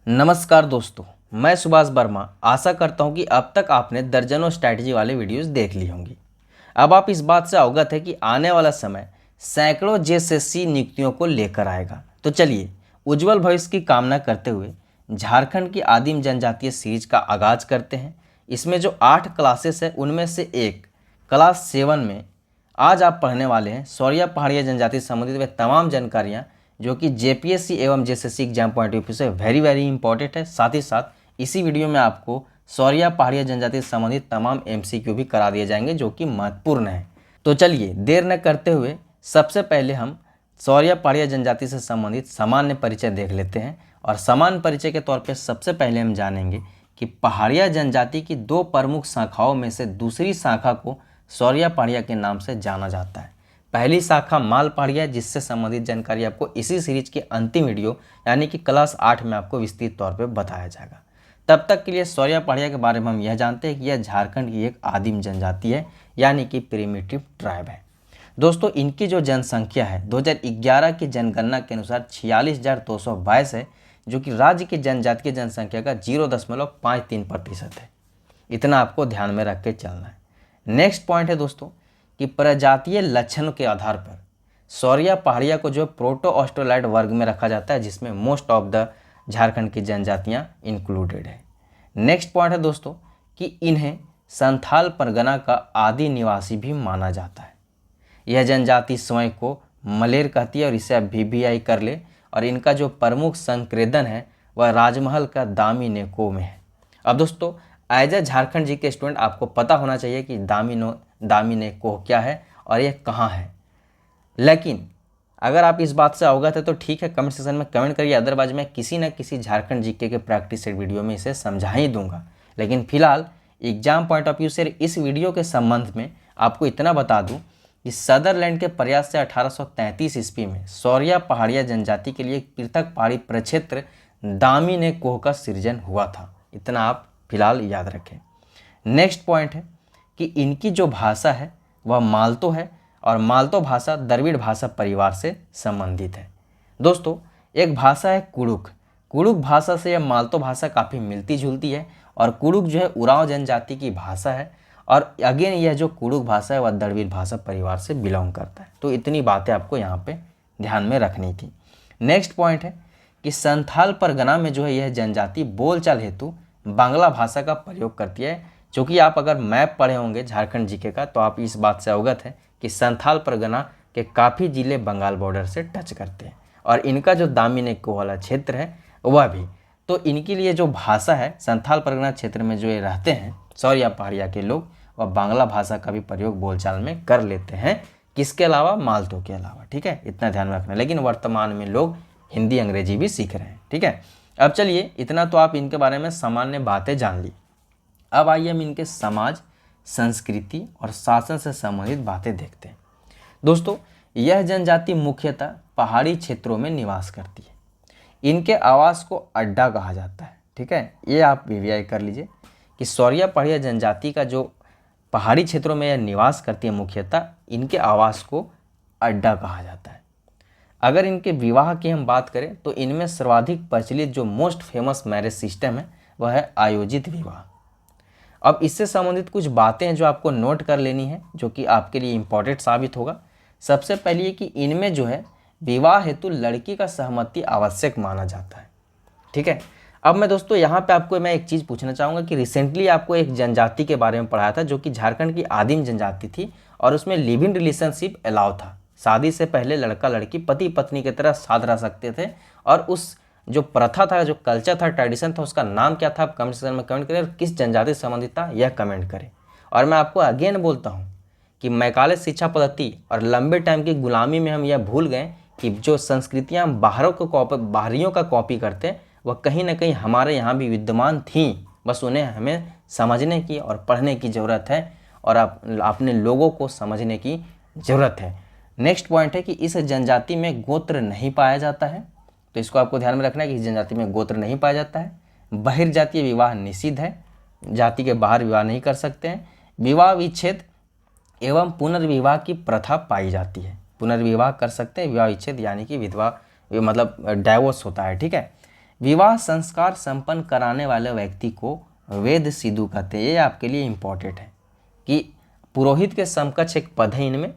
नमस्कार दोस्तों, मैं सुभाष वर्मा आशा करता हूं कि अब तक आपने दर्जनों स्ट्रैटेजी वाले वीडियोस देख ली होंगी। अब आप इस बात से अवगत है कि आने वाला समय सैकड़ों जेएसएससी नियुक्तियों को लेकर आएगा। तो चलिए उज्जवल भविष्य की कामना करते हुए झारखंड की आदिम जनजातीय सीरीज का आगाज करते हैं। इसमें जो 8 क्लासेस है उनमें से एक क्लास 7 में आज आप पढ़ने वाले हैं सौरिया पहाड़िया जनजाति से संबंधित वे तमाम जानकारियाँ जो कि जेपीएससी एवं JSSC exam point of view से वेरी इंपॉर्टेंट है। साथ ही साथ इसी वीडियो में आपको सौरिया पहाड़िया जनजाति से संबंधित तमाम एमसीक्यू भी करा दिए जाएंगे जो कि महत्वपूर्ण है। तो चलिए देर न करते हुए सबसे पहले हम सौरिया पहाड़िया जनजाति से संबंधित सामान्य परिचय देख लेते हैं। और सामान्य परिचय के तौर पर सबसे पहले हम जानेंगे कि पहाड़िया जनजाति की 2 प्रमुख शाखाओं में से दूसरी शाखा को सौरिया पहाड़िया के नाम से जाना जाता है। पहली शाखा माल पहाड़िया, जिससे संबंधित जानकारी आपको इसी सीरीज के अंतिम वीडियो यानी कि क्लास 8 में आपको विस्तृत तौर पे बताया जाएगा। तब तक के लिए सौरिया पहाड़िया के बारे में हम यह जानते हैं कि यह झारखंड की एक आदिम जनजाति है यानी कि प्रिमिटिव ट्राइब है। दोस्तों, इनकी जो जनसंख्या है 2011 की जनगणना के अनुसार 46,222 है, जो कि राज्य की जनजाति की जनसंख्या का 0.53% है। इतना आपको ध्यान में रख के चलना है। नेक्स्ट पॉइंट है दोस्तों कि प्रजातीय लक्षणों के आधार पर सौरिया पहाड़िया को जो प्रोटो ऑस्ट्रेलाइड वर्ग में रखा जाता है, जिसमें मोस्ट ऑफ द झारखंड की जनजातियां इंक्लूडेड है। नेक्स्ट पॉइंट है दोस्तों कि इन्हें संथाल परगना का आदि निवासी भी माना जाता है। यह जनजाति स्वयं को मलेर कहती है और इसे आप VVI कर ले। और इनका जो प्रमुख संक्रेदन है वह राजमहल का दामिनेको में है। अब दोस्तों, एज ए झारखंड जी के स्टूडेंट आपको पता होना चाहिए कि दामिनेको क्या है और ये कहाँ है। लेकिन अगर आप इस बात से अवगत है तो ठीक है, कमेंट सेक्शन में कमेंट करिए, अदरवाइज मैं किसी न किसी झारखंड जीके के प्रैक्टिस सेट वीडियो में इसे समझा ही दूंगा। लेकिन फिलहाल एग्जाम पॉइंट ऑफ व्यू से इस वीडियो के संबंध में आपको इतना बता दूं कि सदरलैंड के प्रयास से 1833 ईस्वी में सौरिया पहाड़िया जनजाति के लिए एक पृथक पहाड़ी प्रक्षेत्र दामिनेको का सृजन हुआ था। इतना आप फिलहाल याद रखें। नेक्स्ट पॉइंट है कि इनकी जो भाषा है वह माल्तो है और माल्तो भाषा द्रविड़ भाषा परिवार से संबंधित है। दोस्तों, एक भाषा है कुड़ुक। कुड़ुक भाषा से यह माल्तो भाषा काफ़ी मिलती जुलती है और कुड़ुक जो है उरांव जनजाति की भाषा है। और अगेन यह जो कुड़ुक भाषा है वह द्रविड़ भाषा परिवार से बिलोंग करता है। तो इतनी बातें आपको यहाँ पे ध्यान में रखनी थी। नेक्स्ट पॉइंट है कि संथाल परगना में जो है यह जनजाति बोलचाल हेतु बांग्ला भाषा का प्रयोग करती है। जो कि आप अगर मैप पढ़े होंगे झारखंड जीके का तो आप इस बात से अवगत हैं कि संथाल परगना के काफ़ी जिले बंगाल बॉर्डर से टच करते हैं और इनका जो दामिनेको वाला क्षेत्र है वह भी। तो इनके लिए जो भाषा है संथाल परगना क्षेत्र में जो ये रहते हैं सौरिया पहाड़िया के लोग, वह बांग्ला भाषा का भी प्रयोग बोलचाल में कर लेते हैं। किसके अलावा? माल्तो के अलावा। ठीक है, इतना ध्यान में रखना। लेकिन वर्तमान में लोग हिंदी अंग्रेजी भी सीख रहे हैं। ठीक है, अब चलिए इतना तो आप इनके बारे में सामान्य बातें जान ली। अब आइए हम इनके समाज, संस्कृति और शासन से संबंधित बातें देखते हैं। दोस्तों, यह जनजाति मुख्यतः पहाड़ी क्षेत्रों में निवास करती है। इनके आवास को अड्डा कहा जाता है। ठीक है, ये आप VVI कर लीजिए कि सौरिया पहाड़िया जनजाति का जो पहाड़ी क्षेत्रों में यह निवास करती है मुख्यतः इनके आवास को अड्डा कहा जाता है। अगर इनके विवाह की हम बात करें तो इनमें सर्वाधिक प्रचलित जो मोस्ट फेमस मैरिज सिस्टम है वह है आयोजित विवाह। अब इससे संबंधित कुछ बातें हैं जो आपको नोट कर लेनी है जो कि आपके लिए इम्पोर्टेंट साबित होगा। सबसे पहले ये कि इनमें जो है विवाह हेतु लड़की का सहमति आवश्यक माना जाता है। ठीक है, अब मैं दोस्तों यहाँ पे आपको मैं एक चीज़ पूछना चाहूँगा कि रिसेंटली आपको एक जनजाति के बारे में पढ़ाया था जो कि झारखंड की आदिम जनजाति थी और उसमें लिव इन रिलेशनशिप अलाउ था। शादी से पहले लड़का लड़की पति पत्नी की तरह साथ रह सकते थे और उस जो प्रथा था, जो कल्चर था, ट्रेडिशन था, उसका नाम क्या था? आप कमेंट सेक्शन में कमेंट करें और किस जनजाति से संबंधित था यह कमेंट करें। और मैं आपको अगेन बोलता हूँ कि मैकाले शिक्षा पद्धति और लंबे टाइम की गुलामी में हम यह भूल गए कि जो संस्कृतियाँ बाहरियों का कॉपी करते हैं वह कहीं ना कहीं हमारे यहाँ भी विद्यमान थीं। बस उन्हें हमें समझने की और पढ़ने की ज़रूरत है और अपने लोगों को समझने की ज़रूरत है। नेक्स्ट पॉइंट है कि इस जनजाति में गोत्र नहीं पाया जाता है। तो इसको आपको ध्यान में रखना है कि इस जनजाति में गोत्र नहीं पाया जाता है। बहिर्जातीय विवाह निषिद्ध है, जाति के बाहर विवाह नहीं कर सकते हैं। विवाह विच्छेद एवं पुनर्विवाह की प्रथा पाई जाती है। पुनर्विवाह कर सकते हैं, विवाह विच्छेद यानी कि विधवा मतलब डाइवोर्स होता है। ठीक है, विवाह संस्कार संपन्न कराने वाले व्यक्ति को वेद सिद्धू कहते हैं। ये आपके लिए इम्पोर्टेंट है कि पुरोहित के समकक्ष एक पद है इनमें,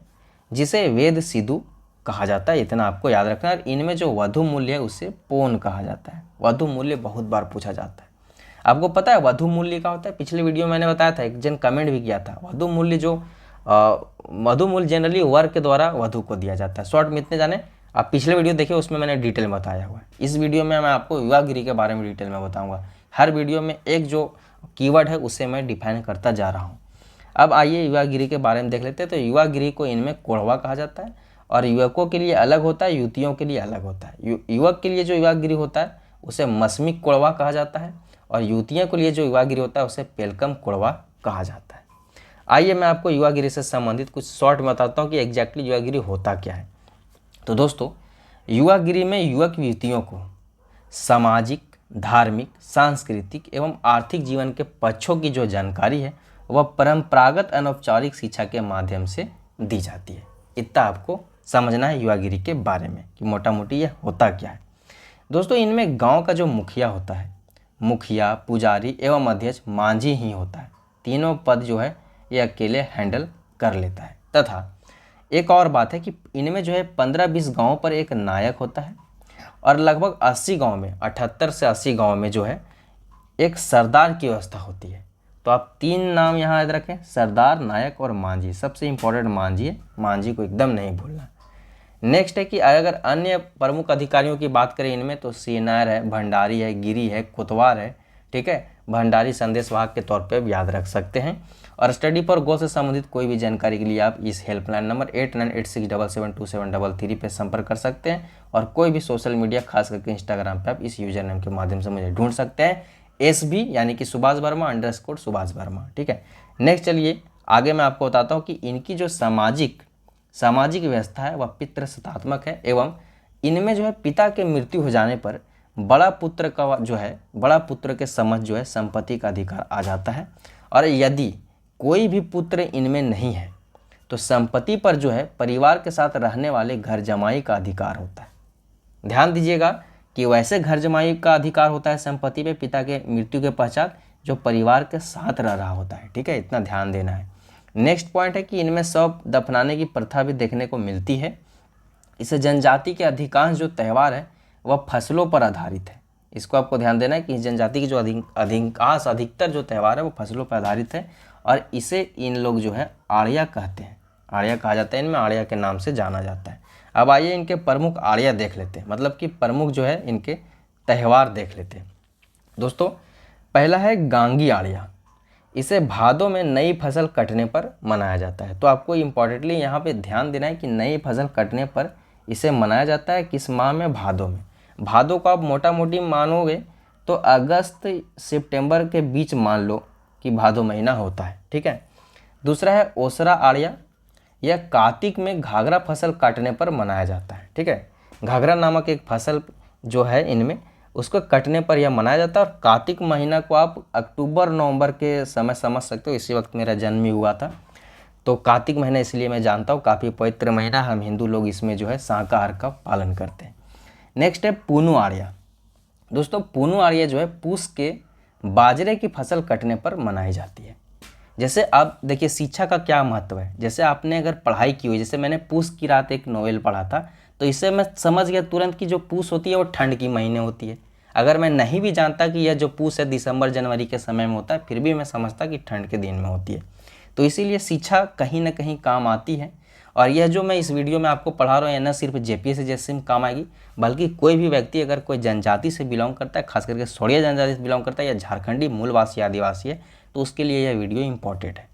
जिसे वेद सिद्धू कहा जाता है। इतना आपको याद रखना है। इनमें जो वधु मूल्य है उसे पौन कहा जाता है। वधु मूल्य बहुत बार पूछा जाता है। आपको पता है वधु मूल्य क्या होता है? पिछले वीडियो में मैंने बताया था, एक जन कमेंट भी किया था। वधु मूल्य वधु मूल्य जनरली वर के द्वारा वधु को दिया जाता है। शॉर्ट में इतने जाने, आप पिछले वीडियो देखिए, उसमें मैंने डिटेल में बताया हुआ है। इस वीडियो में मैं आपको विवाहगिरी के बारे में डिटेल में बताऊंगा। हर वीडियो में एक जो कीवर्ड है उसे मैं डिफाइन करता जा रहा हूँ। अब आइए युवागिरी के बारे में देख लेते हैं। तो युवागिरी को इनमें कोढ़वा कहा जाता है, और युवकों के लिए अलग होता है, युवतियों के लिए अलग होता है। युवक के लिए जो युवागिरी होता है उसे मस्मिक कोढ़वा कहा जाता है, और युवतियों के लिए जो युवागिरी होता है उसे पेलकम कोढ़वा कहा जाता है। आइए मैं आपको युवागिरी से संबंधित कुछ शॉर्ट में बताता हूँ कि एग्जैक्टली युवागिरी होता क्या है। तो दोस्तों, युवागिरी में युवक युवतियों को सामाजिक, धार्मिक, सांस्कृतिक एवं आर्थिक जीवन के पक्षों की जो जानकारी है वह परंपरागत अनौपचारिक शिक्षा के माध्यम से दी जाती है। इतना आपको समझना है युवागिरी के बारे में कि मोटा मोटी ये होता क्या है। दोस्तों, इनमें गांव का जो मुखिया होता है, मुखिया, पुजारी एवं अध्यक्ष, मांझी ही होता है। तीनों पद जो है ये अकेले हैंडल कर लेता है। तथा एक और बात है कि इनमें जो है 15-20 गाँव पर एक नायक होता है, और लगभग 80 गाँव में, 78 से 80 गाँव में जो है एक सरदार की व्यवस्था होती है। तो आप 3 नाम यहाँ याद रखें, सरदार, नायक और मांझी। सबसे इम्पोर्टेंट मांझी है, मांझी को एकदम नहीं भूलना। नेक्स्ट है कि अगर अन्य प्रमुख अधिकारियों की बात करें इनमें, तो सीनार है, भंडारी है, गिरी है, कोतवाल है। ठीक है, भंडारी संदेशवाहक के तौर पे याद रख सकते हैं। और स्टडी फॉर गो से संबंधित कोई भी जानकारी के लिए आप इस हेल्पलाइन नंबर 8986772733 पे संपर्क कर सकते हैं। और कोई भी सोशल मीडिया, खास करके इंस्टाग्राम पे आप इस यूजर नेम के माध्यम से मुझे ढूंढ सकते हैं, SB यानी कि सुभाष वर्मा _ सुभाष वर्मा। ठीक है, नेक्स्ट चलिए आगे मैं आपको बताता हूँ कि इनकी जो सामाजिक व्यवस्था है वह पितृसत्तात्मक है, एवं इनमें जो है पिता के मृत्यु हो जाने पर बड़ा पुत्र के समझ जो है संपत्ति का अधिकार आ जाता है। और यदि कोई भी पुत्र इनमें नहीं है तो संपत्ति पर जो है परिवार के साथ रहने वाले घर जमाई का अधिकार होता है। ध्यान दीजिएगा कि वैसे घर जमाई का अधिकार होता है संपत्ति पे पिता के मृत्यु के पश्चात जो परिवार के साथ रह रहा होता है। ठीक है, इतना ध्यान देना है। नेक्स्ट पॉइंट है कि इनमें शव दफनाने की प्रथा भी देखने को मिलती है। इसे जनजाति के अधिकांश जो त्यौहार है वह फसलों पर आधारित है। इसको आपको ध्यान देना है कि जनजाति की जो अधिकतर जो त्यौहार है वो फसलों पर आधारित है, और इसे इन लोग जो है आड़िया कहते हैं। आड़िया कहा जाता है, इनमें आड़िया के नाम से जाना जाता है। अब आइए इनके प्रमुख आड़िया देख लेते हैं, मतलब कि प्रमुख जो है इनके त्यौहार देख लेते हैं। दोस्तों, पहला है गांगी आड़िया। इसे भादों में नई फसल कटने पर मनाया जाता है। तो आपको इम्पॉर्टेंटली यहाँ पे ध्यान देना है कि नई फसल कटने पर इसे मनाया जाता है किस माह में? भादों में। भादों को आप मोटा मोटी मानोगे तो अगस्त सितंबर के बीच मान लो कि भादों महीना होता है। ठीक है, दूसरा है ओसरा आड़िया। यह कार्तिक में घाघरा फसल काटने पर मनाया जाता है। ठीक है, घाघरा नामक एक फसल जो है इनमें, उसको कटने पर यह मनाया जाता है। और कार्तिक महीना को आप अक्टूबर-नवंबर के समय समझ सकते हो, इसी वक्त मेरा जन्म ही हुआ था। तो कार्तिक महीना इसलिए मैं जानता हूँ, काफ़ी पवित्र महीना, हम हिंदू लोग इसमें जो है शाकाहार का पालन करते हैं। नेक्स्ट है पूनू आड़िया। दोस्तों, पूनू आड़िया जो है पूस के बाजरे की फसल कटने पर मनाई जाती है। जैसे आप देखिए शिक्षा का क्या महत्व है। जैसे आपने अगर पढ़ाई की हुई, जैसे मैंने पूस की रात एक नोवेल पढ़ा था, तो इससे मैं समझ गया तुरंत कि जो पूस होती है वो ठंड की महीने होती है। अगर मैं नहीं भी जानता कि यह जो पूस है दिसंबर जनवरी के समय में होता है, फिर भी मैं समझता कि ठंड के दिन में होती है। तो इसीलिए शिक्षा कहीं ना कहीं काम आती है। और यह जो मैं इस वीडियो में आपको पढ़ा रहा हूँ, यह न सिर्फ JPSC जैसे में काम आएगी, बल्कि कोई भी व्यक्ति अगर कोई जनजाति से बिलोंग करता है, खास करके सोड़िया जनजाति से बिलोंग करता है, या झारखंडी मूलवासी आदिवासी है, तो उसके लिए यह वीडियो इंपॉर्टेंट है।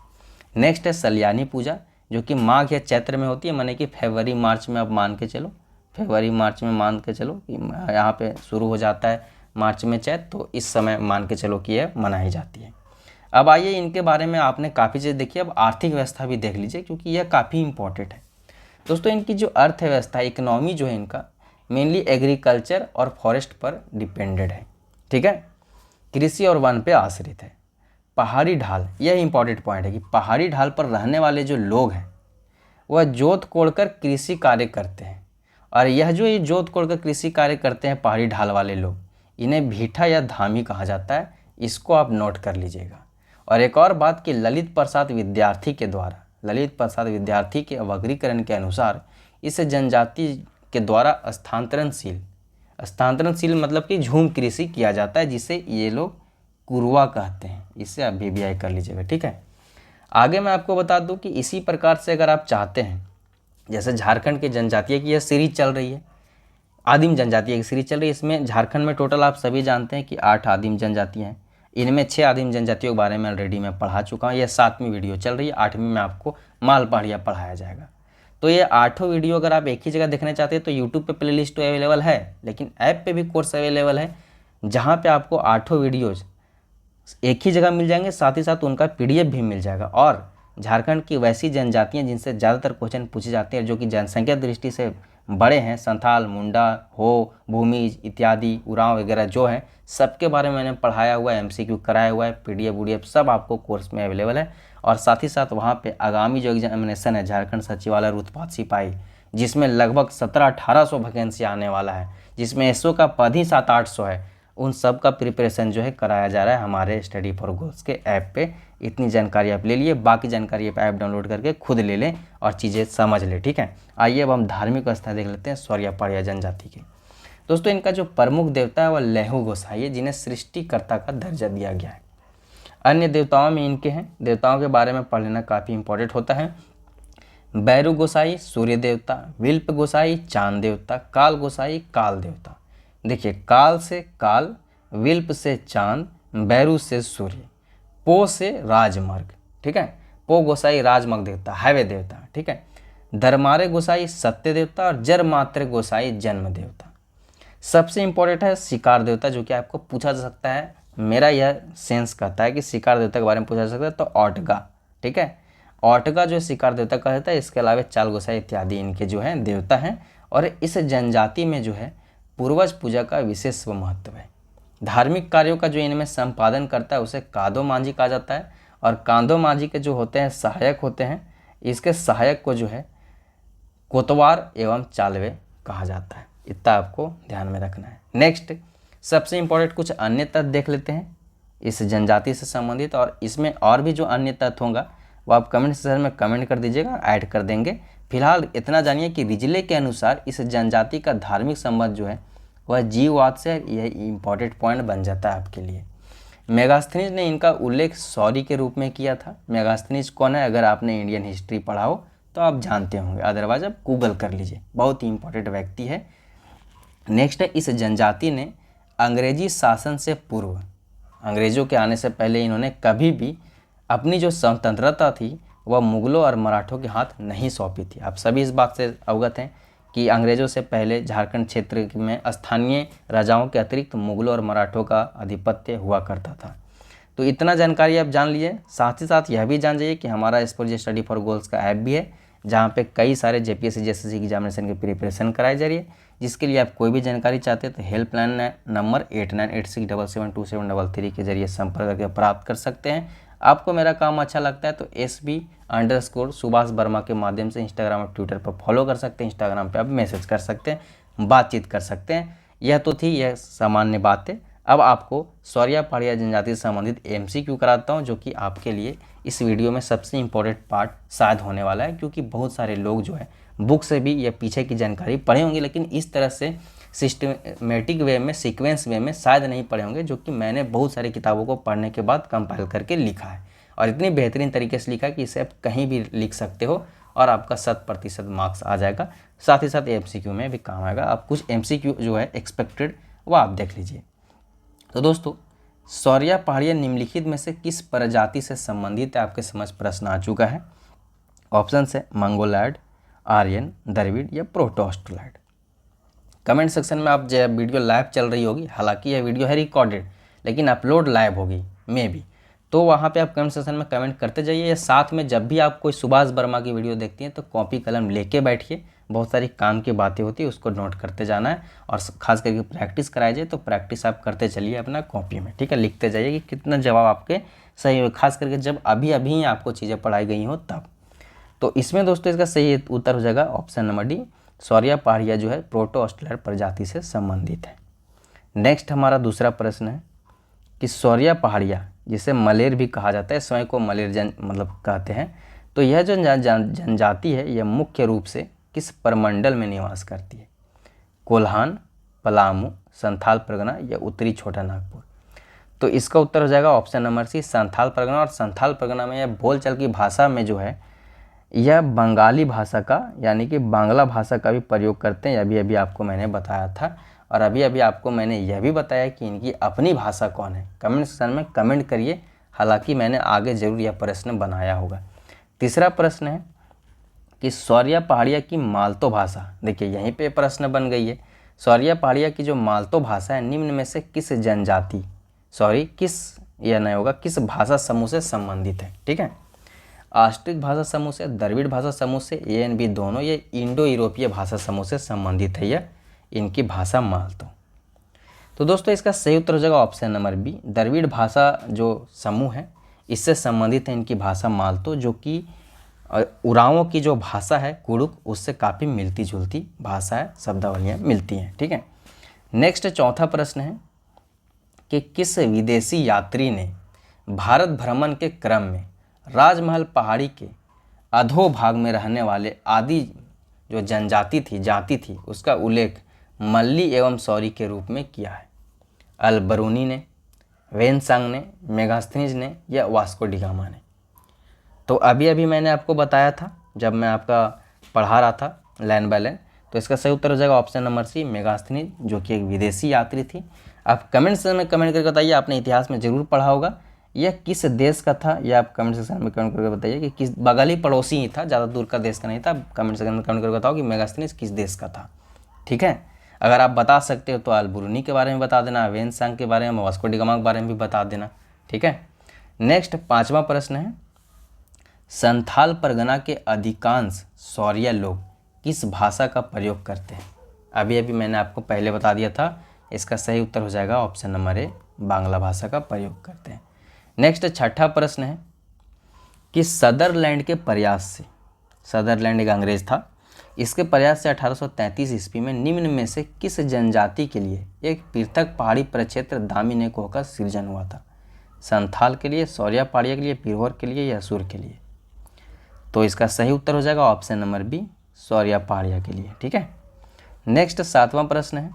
नेक्स्ट है सल्यानी पूजा, जो कि माघ या चैत्र में होती है, माने कि फरवरी मार्च में आप मान के चलो, फरवरी मार्च में मान के चलो कि यहाँ पे शुरू हो जाता है मार्च में चैत, तो इस समय मान के चलो कि यह मनाई जाती है। अब आइए इनके बारे में आपने काफ़ी चीज़ देखी, अब आर्थिक व्यवस्था भी देख लीजिए क्योंकि यह काफ़ी इंपॉर्टेंट है। दोस्तों, इनकी जो अर्थव्यवस्था, इकोनॉमी जो है इनका मेनली एग्रीकल्चर और फॉरेस्ट पर डिपेंडेड है। ठीक है, कृषि और वन पे आश्रित है। पहाड़ी ढाल, यह इंपॉर्टेंट पॉइंट है कि पहाड़ी ढाल पर रहने वाले जो लोग हैं वह जोत कोड़कर कृषि कार्य करते हैं। और यह जो जोत कोड़कर कृषि कार्य करते हैं पहाड़ी ढाल वाले लोग, इन्हें भीठा या धामी कहा जाता है, इसको आप नोट कर लीजिएगा। और एक और बात कि ललित प्रसाद विद्यार्थी के वर्गीकरण के अनुसार इस जनजाति के द्वारा स्थानांतरणशील मतलब कि झूम कृषि किया जाता है, जिसे ये लोग कुरवा कहते हैं। इसे आप VBI कर लीजिएगा, ठीक है। आगे मैं आपको बता दूं कि इसी प्रकार से अगर आप चाहते हैं, जैसे झारखंड की जनजातीय की यह सीरीज चल रही है, आदिम जनजातीय की सीरीज चल रही है। इसमें झारखंड में टोटल आप सभी जानते हैं कि 8 आदिम जनजातियाँ हैं। इनमें 6 आदिम जनजातियों के बारे में ऑलरेडी मैं पढ़ा चुका हूँ। यह 7वीं वीडियो चल रही है, 8वीं में आपको मालपहाड़िया पढ़ाया जाएगा। तो ये 8 वीडियो अगर आप एक ही जगह देखना चाहते हैं तो यूट्यूब पे प्लेलिस्ट तो अवेलेबल है, लेकिन ऐप पे भी कोर्स अवेलेबल है, जहाँ पे आपको 8 वीडियोज़ एक ही जगह मिल जाएंगे, साथ ही साथ उनका PDF भी मिल जाएगा। और झारखंड की वैसी जनजातियाँ जिनसे ज़्यादातर क्वेश्चन पूछे जाते हैं, जो कि जनसंख्या दृष्टि से बड़े हैं, संथाल, मुंडा, हो, भूमिज इत्यादि, उरांव वगैरह जो हैं, सबके बारे में मैंने पढ़ाया हुआ है, MCQ कराया हुआ है, PDF सब आपको कोर्स में अवेलेबल है। और साथ ही साथ वहाँ पे आगामी जो एग्जामिनेशन है झारखंड सचिवालय उत्पाद सिपाही, जिसमें लगभग 1700-1800 वैकेंसी आने वाला है, जिसमें SO का पद ही 700-800 है, उन सब का प्रिपरेशन जो है कराया जा रहा है हमारे स्टडी फॉर गोल्स के ऐप पे। इतनी जानकारी आप ले लिए, बाकी जानकारी आप ऐप डाउनलोड करके खुद ले लें और चीज़ें समझ लें, ठीक है। आइए अब हम धार्मिक आस्था देख लेते हैं सौर्या पहाड़िया जनजाति के। दोस्तों, इनका जो प्रमुख देवता है वह लेहू गोसाई है, जिन्हें सृष्टिकर्ता का दर्जा दिया गया है। अन्य देवताओं में इनके हैं, देवताओं के बारे में पढ़ लेना काफ़ी इंपॉर्टेंट होता है। बैरू गोसाई सूर्य देवता, विल्प गोसाई चांद देवता, काल गोसाई काल देवता। देखिए, काल से काल, विल्प से चांद, बैरू से सूर्य, पो से राजमार्ग, ठीक है। पो गोसाई राजमार्ग देवता, हाईवे देवता, ठीक है। धर्मारे गोसाई सत्य देवता और जरमात्रे गोसाई जन्म देवता। सबसे इंपॉर्टेंट है शिकार देवता, जो कि आपको पूछा जा सकता है। मेरा यह सेंस कहता है कि शिकार देवता के बारे में पूछा जा सकता है, तो औटगा, ठीक है। औटगा जो शिकार देवता का रहता है। इसके अलावा चाल गोसाई इत्यादि इनके जो हैं देवता हैं। और इस जनजाति में जो है पूर्वज पूजा का विशेष महत्व है। धार्मिक कार्यों का जो इनमें संपादन करता है उसे कादो मांझी कहा जाता है। और कांदो मांझी के जो होते हैं सहायक होते हैं, इसके सहायक को जो है कोतवार एवं चालवे कहा जाता है। इतना आपको ध्यान में रखना है। नेक्स्ट, सबसे इंपॉर्टेंट कुछ अन्य तथ्य देख लेते हैं इस जनजाति से संबंधित। और इसमें और भी जो अन्य तथ्य होगा वो आप कमेंट सेक्शन में कमेंट कर दीजिएगा, ऐड कर देंगे। फिलहाल इतना जानिए कि रिजले के अनुसार इस जनजाति का धार्मिक संबंध जो है वह जीववाद से, यह इंपॉर्टेंट पॉइंट बन जाता है आपके लिए। मेगास्थनीज ने इनका उल्लेख सौरी के रूप में किया था। मेगास्थनीज कौन है? अगर आपने इंडियन हिस्ट्री पढ़ा हो तो आप जानते होंगे, अदरवाइज आप गूगल कर लीजिए, बहुत ही इंपॉर्टेंट व्यक्ति है। नेक्स्ट है, इस जनजाति ने अंग्रेजी शासन से पूर्व, अंग्रेज़ों के आने से पहले इन्होंने कभी भी अपनी जो स्वतंत्रता थी वह मुगलों और मराठों के हाथ नहीं सौंपी थी। आप सभी इस बात से अवगत हैं कि अंग्रेज़ों से पहले झारखंड क्षेत्र में स्थानीय राजाओं के अतिरिक्त मुगलों और मराठों का आधिपत्य हुआ करता था। तो इतना जानकारी आप जान लीजिए। साथ ही साथ यह भी जान जाइए कि हमारा स्पोर्ट्स स्टडी फॉर गोल्स का ऐप भी है, जहाँ पे कई सारे JPSC JSSC एग्जामिनेशन की प्रिपरेशन कराई जा रही है। जिसके लिए आप कोई भी जानकारी चाहते हैं तो हेल्पलाइन नंबर 8986772733 के जरिए संपर्क करके प्राप्त कर सकते हैं। आपको मेरा काम अच्छा लगता है तो SB_सुभाष वर्मा के माध्यम से इंस्टाग्राम और ट्विटर पर फॉलो कर सकते हैं। इंस्टाग्राम पे आप मैसेज कर सकते हैं, बातचीत कर सकते हैं। यह तो थी यह सामान्य बातें। अब आपको सौर्या पहाड़िया जनजाति से संबंधित MCQ कराता हूं, जो कि आपके लिए इस वीडियो में सबसे इम्पोर्टेंट पार्ट शायद होने वाला है, क्योंकि बहुत सारे लोग जो है बुक से भी यह पीछे की जानकारी पढ़े होंगे, लेकिन इस तरह से सिस्टमेटिक वे में, सीक्वेंस वे में शायद नहीं पढ़े होंगे, जो कि मैंने बहुत सारी किताबों को पढ़ने के बाद कंपाइल करके लिखा है। और इतनी बेहतरीन तरीके से लिखा है कि इसे आप कहीं भी लिख सकते हो और आपका 100% मार्क्स आ जाएगा। साथ ही साथ MCQ में भी काम आएगा। अब कुछ MCQ जो है एक्सपेक्टेड वो आप देख लीजिए। तो दोस्तों, सौर्या पहाड़िया निम्नलिखित में से किस प्रजाति से संबंधित है? आपके समझ प्रश्न आ चुका है। ऑप्शन है मंगोलॉयड, आर्यन, द्रविड़ या प्रोटोस्टोलॉयड। कमेंट सेक्शन में आप जब वीडियो लाइव चल रही होगी, हालांकि यह वीडियो है रिकॉर्डेड लेकिन अपलोड लाइव होगी मे बी, तो वहाँ पे आप कमेंट सेक्शन में कमेंट करते जाइए। या साथ में जब भी आप कोई सुभाष वर्मा की वीडियो देखती हैं तो कॉपी कलम लेके बैठिए। बहुत सारी काम की बातें होती है, उसको नोट करते जाना है। और खास करके प्रैक्टिस कराई जाए तो प्रैक्टिस आप करते चलिए अपना कॉपी में, ठीक है। लिखते जाइए कि कितना जवाब आपके सही हो, खास करके जब अभी अभी आपको चीज़ें पढ़ाई गई हो तब। तो इसमें दोस्तों इसका सही उत्तर हो जाएगा ऑप्शन नंबर डी, सौर्या पहाड़िया जो है प्रोटोस्टोलॉयड प्रजाति से संबंधित है। नेक्स्ट हमारा दूसरा प्रश्न है कि सौरिया पहाड़िया, जिसे मलेर भी कहा जाता है, स्वयं को मलेर मतलब कहते हैं, तो यह जो जनजाति है यह मुख्य रूप से किस प्रमंडल में निवास करती है? कोल्हान, पलामू, संथाल परगना या उत्तरी छोटा नागपुर? तो इसका उत्तर हो जाएगा option number C, Santhal Pargana. और संथाल परगना में यह बोलचाल की भाषा में जो है यह बंगाली भाषा का यानी कि बांग्ला भाषा का भी प्रयोग करते हैं। अभी अभी आपको मैंने बताया था, और अभी अभी आपको मैंने यह भी बताया कि इनकी अपनी भाषा कौन है। कमेंट सेक्शन में कमेंट करिए, हालांकि मैंने आगे जरूर यह प्रश्न बनाया होगा। तीसरा प्रश्न है कि सौरिया पहाड़िया की मालतो भाषा, देखिए यहीं पे प्रश्न बन गई है। सौरिया पहाड़िया की जो मालतो भाषा है निम्न में से किस जनजाति किस भाषा समूह से संबंधित है? ठीक है, ऑस्ट्रिक भाषा समूह से, द्रविड़ भाषा समूह से, ए एंड बी दोनों, ये इंडो यूरोपीय भाषा समूह से संबंधित है यह इनकी भाषा मालतो। तो दोस्तों इसका सही उत्तर हो जाएगा ऑप्शन नंबर बी, द्रविड़ भाषा जो समूह है इससे संबंधित है इनकी भाषा मालतो, जो कि उरांवों की जो भाषा है कुड़ुक, उससे काफ़ी मिलती जुलती भाषा है, शब्दावलियाँ मिलती हैं। ठीक है, नेक्स्ट चौथा प्रश्न है कि किस विदेशी यात्री ने भारत भ्रमण के क्रम में राजमहल पहाड़ी के अधोभाग में रहने वाले आदि जो जाति थी उसका उल्लेख मल्ली एवं सौरी के रूप में किया है? अल-बरूनी ने, वेनसांग ने, मेगास्थनीज ने या वास्को डी गामा ने? तो अभी अभी मैंने आपको बताया था जब मैं आपका पढ़ा रहा था लाइन बाय लाइन, तो इसका सही उत्तर हो जाएगा ऑप्शन नंबर सी, मेगास्थनीज, जो कि एक विदेशी यात्री थी। आप कमेंट सेक्शन में कमेंट करके बताइए, आपने इतिहास में जरूर पढ़ा होगा, यह किस देश का था, यह आप कमेंट सेक्शन में कमेंट करके बताइए कि किस बगल ही पड़ोसी ही था, ज़्यादा दूर का देश का नहीं था। कमेंट सेक्शन में कमेंट करके बताओ कि मेगास्थनीज किस देश का था। ठीक है, अगर आप बता सकते हो तो अल-बरूनी के बारे में बता देना, वेनसांग के बारे में, वास्को डी गामा के बारे में भी बता देना। ठीक है, नेक्स्ट पाँचवा प्रश्न है, संथाल परगना के अधिकांश सौरिया लोग किस भाषा का प्रयोग करते हैं? अभी अभी मैंने आपको पहले बता दिया था, इसका सही उत्तर हो जाएगा ऑप्शन नंबर ए, बांग्ला भाषा का प्रयोग करते हैं। नेक्स्ट छठा प्रश्न है कि सदरलैंड के प्रयास से, सदरलैंड एक अंग्रेज था, इसके प्रयास से 1833 ईस्वी में निम्न में से किस जनजाति के लिए एक पृथक पहाड़ी प्रक्षेत्र दामिनेको का सृजन हुआ था? संथाल के लिए, सौरिया पहाड़िया के लिए, पिरहोर के लिए या असुर के लिए? तो इसका सही उत्तर हो जाएगा ऑप्शन नंबर बी, सौरिया पहाड़िया के लिए। ठीक है, नेक्स्ट सातवां प्रश्न है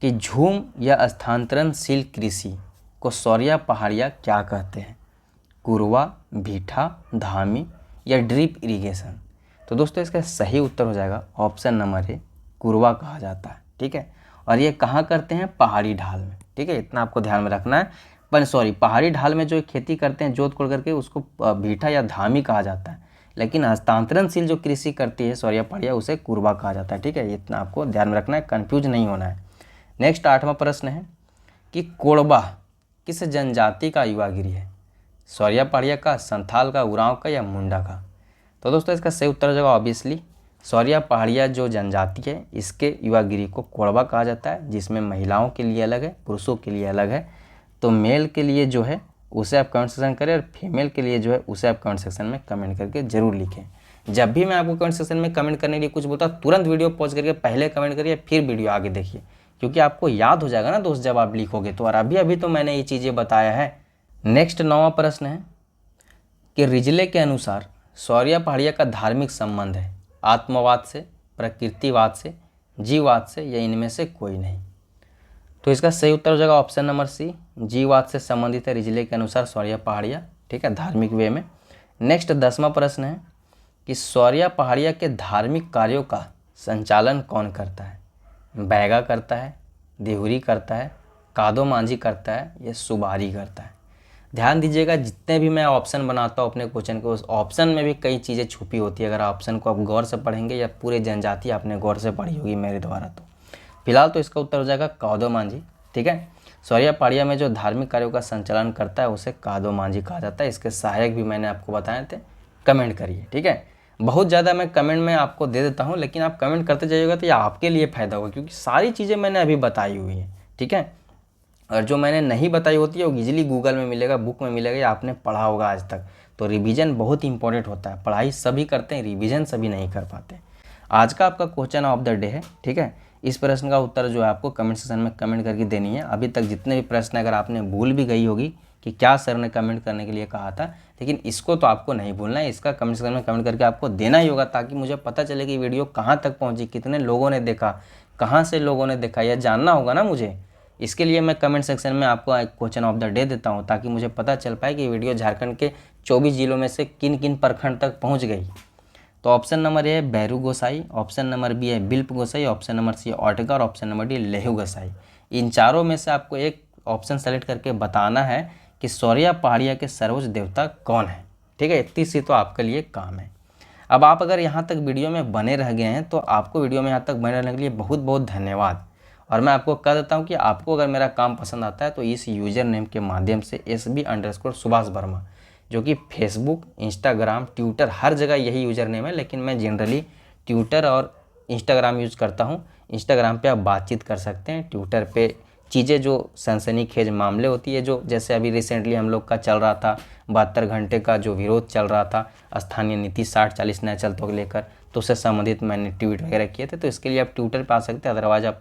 कि झूम या स्थानांतरणशील कृषि को सौरिया पहाड़िया क्या कहते हैं? कुरवा, भीठा, धामी या ड्रिप इरिगेशन? तो दोस्तों इसका सही उत्तर हो जाएगा ऑप्शन नंबर ए, कुरवा कहा जाता है। ठीक है, और ये कहाँ करते हैं? पहाड़ी ढाल में। ठीक है, इतना आपको ध्यान में रखना है। पहाड़ी ढाल में जो खेती करते हैं जोत कोड़ करके, उसको भीठा या धामी कहा जाता है, लेकिन हस्तांतरणशील जो कृषि करती है सौरिया पहाड़िया उसे कुरवा कहा जाता है। ठीक है, इतना आपको ध्यान में रखना है, कन्फ्यूज नहीं होना है। नेक्स्ट आठवां प्रश्न है कि कोड़बा किस जनजाति का युवागिरी है? सौरिया पहाड़िया का, संथाल का, उरांव का या मुंडा का? तो दोस्तों इसका सही उत्तर हो जाएगा ऑब्वियसली सौरिया पहाड़िया जो जनजाति है इसके युवागिरी को कोड़बा कहा जाता है, जिसमें महिलाओं के लिए अलग है, पुरुषों के लिए अलग है। तो मेल के लिए जो है उसे आप कमेंट सेक्शन करें, और फीमेल के लिए जो है उसे आप कमेंट सेक्शन में कमेंट करके जरूर लिखें। जब भी मैं आपको कमेंट सेक्शन में कमेंट करने के लिए कुछ बोलता हूँ, तुरंत वीडियो पॉज करके पहले कमेंट करिए, फिर वीडियो आगे देखिए, क्योंकि आपको याद हो जाएगा ना दोस्त जब आप लिखोगे तो। और अभी अभी तो मैंने ये चीज़ें बताया है। नेक्स्ट 9वां प्रश्न है कि रिजले के अनुसार सौरिया पहाड़िया का धार्मिक संबंध है आत्मवाद से, प्रकृतिवाद से, जीववाद से या इनमें से कोई नहीं? तो इसका सही उत्तर हो जाएगा ऑप्शन नंबर सी, जीववाद से संबंधित है रिजले के अनुसार सौरिया पहाड़िया। ठीक है, धार्मिक वे में। नेक्स्ट 10वां प्रश्न है कि सौरिया पहाड़िया के धार्मिक कार्यों का संचालन कौन करता है? बैगा करता है, देहुरी करता है, कादो मांझी करता है या सुबारी करता है? ध्यान दीजिएगा, जितने भी मैं ऑप्शन बनाता हूँ अपने क्वेश्चन के, उस ऑप्शन में भी कई चीज़ें छुपी होती है। अगर ऑप्शन को आप गौर से पढ़ेंगे या पूरे जनजाति आपने गौर से पढ़ी होगी मेरे द्वारा, तो फिलहाल तो इसका उत्तर हो जाएगा कादो मांझी। ठीक है, सौरिया पहाड़िया में जो धार्मिक कार्यों का संचालन करता है उसे कादो मांझी कहा जाता है। इसके सहायक भी मैंने आपको बताए थे, कमेंट करिए। ठीक है, बहुत ज़्यादा मैं कमेंट में आपको दे देता हूँ, लेकिन आप कमेंट करते जाइएगा तो ये आपके लिए फ़ायदा होगा, क्योंकि सारी चीज़ें मैंने अभी बताई हुई हैं। ठीक है, और जो मैंने नहीं बताई होती है वो इजीली गूगल में मिलेगा, बुक में मिलेगा, या आपने पढ़ा होगा आज तक। तो रिवीजन बहुत इंपॉर्टेंट होता है, पढ़ाई सभी करते हैं, रिवीजन सभी नहीं कर पाते। आज का आपका क्वेश्चन ऑफ द डे है, ठीक है, इस प्रश्न का उत्तर जो है आपको कमेंट सेक्शन में कमेंट करके देनी है। अभी तक जितने भी प्रश्न अगर आपने भूल भी गई होगी कि क्या सर ने कमेंट करने के लिए कहा था, लेकिन इसको तो आपको नहीं भूलना है, इसका कमेंट सेक्शन में कमेंट करके आपको देना ही होगा, ताकि मुझे पता चले कि वीडियो कहाँ तक पहुँची, कितने लोगों ने देखा, कहाँ से लोगों ने देखा, यह जानना होगा ना मुझे। इसके लिए मैं कमेंट सेक्शन में आपको एक क्वेश्चन ऑफ द डे देता हूँ, ताकि मुझे पता चल पाए कि वीडियो झारखंड के 24 जिलों में से किन किन प्रखंड तक पहुँच गई। तो ऑप्शन नंबर ए है बैरू गोसाई, ऑप्शन नंबर बी है बिल्प गोसाई, ऑप्शन नंबर सी ऑटका और ऑप्शन नंबर डी लेहू गोसाई। इन चारों में से आपको एक ऑप्शन सेलेक्ट करके बताना है कि सौरिया पहाड़िया के सर्वोच्च देवता कौन है। ठीक है, इतनी सी तो आपके लिए काम है। अब आप अगर यहाँ तक वीडियो में बने रह गए हैं तो आपको वीडियो में यहाँ तक बने रहने के लिए बहुत बहुत धन्यवाद। और मैं आपको कह देता हूँ कि आपको अगर मेरा काम पसंद आता है तो इस यूज़र नेम के माध्यम से SB_सुभाष वर्मा, जो कि फेसबुक, इंस्टाग्राम, ट्विटर हर जगह यही यूज़र नेम है, लेकिन मैं जनरली ट्विटर और इंस्टाग्राम यूज़ करता हूँ। इंस्टाग्राम पे आप बातचीत कर सकते हैं, ट्विटर पे चीज़ें जो सनसनीखेज मामले होती है, जो जैसे अभी रिसेंटली हम लोग का चल रहा था 72 घंटे का जो विरोध चल रहा था स्थानीय नीति 60-40 नए चलतों को लेकर, तो उससे संबंधित मैंने ट्वीट वगैरह किए थे। तो इसके लिए आप ट्विटर पे आ सकते हैं, अदरवाइज आप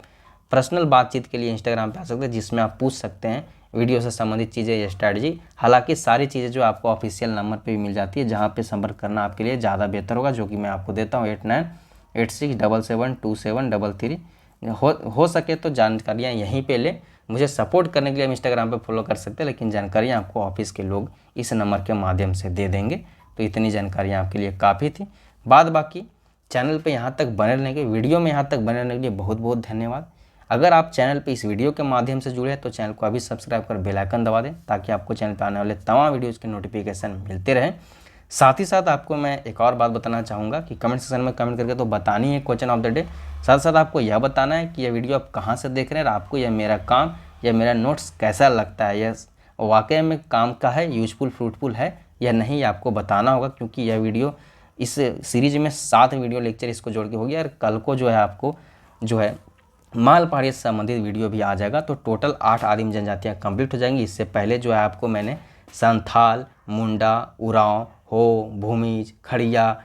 पर्सनल बातचीत के लिए इंस्टाग्राम पे आ सकते हैं, जिसमें आप पूछ सकते हैं वीडियो से संबंधित चीज़ें या स्ट्रैटेजी। हालांकि सारी चीज़ें जो आपको ऑफिशियल नंबर पे भी मिल जाती है, जहाँ पे संपर्क करना आपके लिए ज़्यादा बेहतर होगा, जो कि मैं आपको देता हूँ 8986772733। हो सके तो जानकारियाँ यहीं पे ले। मुझे सपोर्ट करने के लिए हम इंस्टाग्राम पे फॉलो कर सकते हैं, लेकिन जानकारियाँ आपको ऑफिस के लोग इस नंबर के माध्यम से दे देंगे। तो इतनी जानकारियाँ आपके लिए काफ़ी थी। बाद बाकी चैनल पे यहाँ तक बने रहने के, वीडियो में यहाँ तक बने रहने के लिए बहुत बहुत धन्यवाद। अगर आप चैनल पे इस वीडियो के माध्यम से जुड़े हैं तो चैनल को अभी सब्सक्राइब कर बेल आइकन दबा दें, ताकि आपको चैनल पर आने वाले तमाम वीडियोज़ के नोटिफिकेशन मिलते रहें। साथ ही साथ आपको मैं एक और बात बताना चाहूँगा कि कमेंट सेक्शन में कमेंट करके तो बतानी है क्वेश्चन ऑफ द डे, साथ साथ आपको यह बताना है कि यह वीडियो आप कहाँ से देख रहे हैं और आपको यह मेरा काम या मेरा नोट्स कैसा लगता है, यह वाकई में काम का है, यूजफुल, फ्रूटफुल है या नहीं, आपको बताना होगा। क्योंकि यह वीडियो इस सीरीज में 7 वीडियो लेक्चर इसको जोड़ के हो गया, और कल को जो है आपको जो है माल पहाड़ी से संबंधित वीडियो भी आ जाएगा। तो टोटल 8 आदिम जनजातियाँ कंप्लीट हो जाएंगी। इससे पहले जो है आपको मैंने संथाल, मुंडा, उरांव, हो, भूमिज, खड़िया,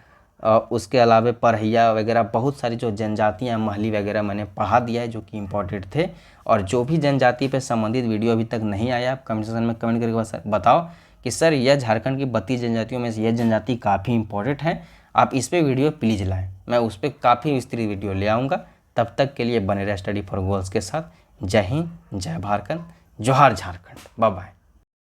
उसके अलावा परहिया वगैरह बहुत सारी जो जनजातियाँ, महली वगैरह मैंने पढ़ा दिया है, जो कि इम्पोर्टेंट थे। और जो भी जनजाति पे संबंधित वीडियो अभी तक नहीं आया, आप कमेंट सेक्शन में कमेंट करके बताओ कि सर यह झारखंड की 32 जनजातियों में से यह जनजाति काफ़ी इंपॉर्टेंट है, आप इस पर वीडियो प्लीज़ लाएँ। मैं उस पर काफ़ी विस्तृत वीडियो ले आऊँगा। तब तक के लिए बने रहे स्टडी फॉर गोल्स के साथ। जय हिंद, जय झारखंड, जोहार झारखंड, बाय बाय।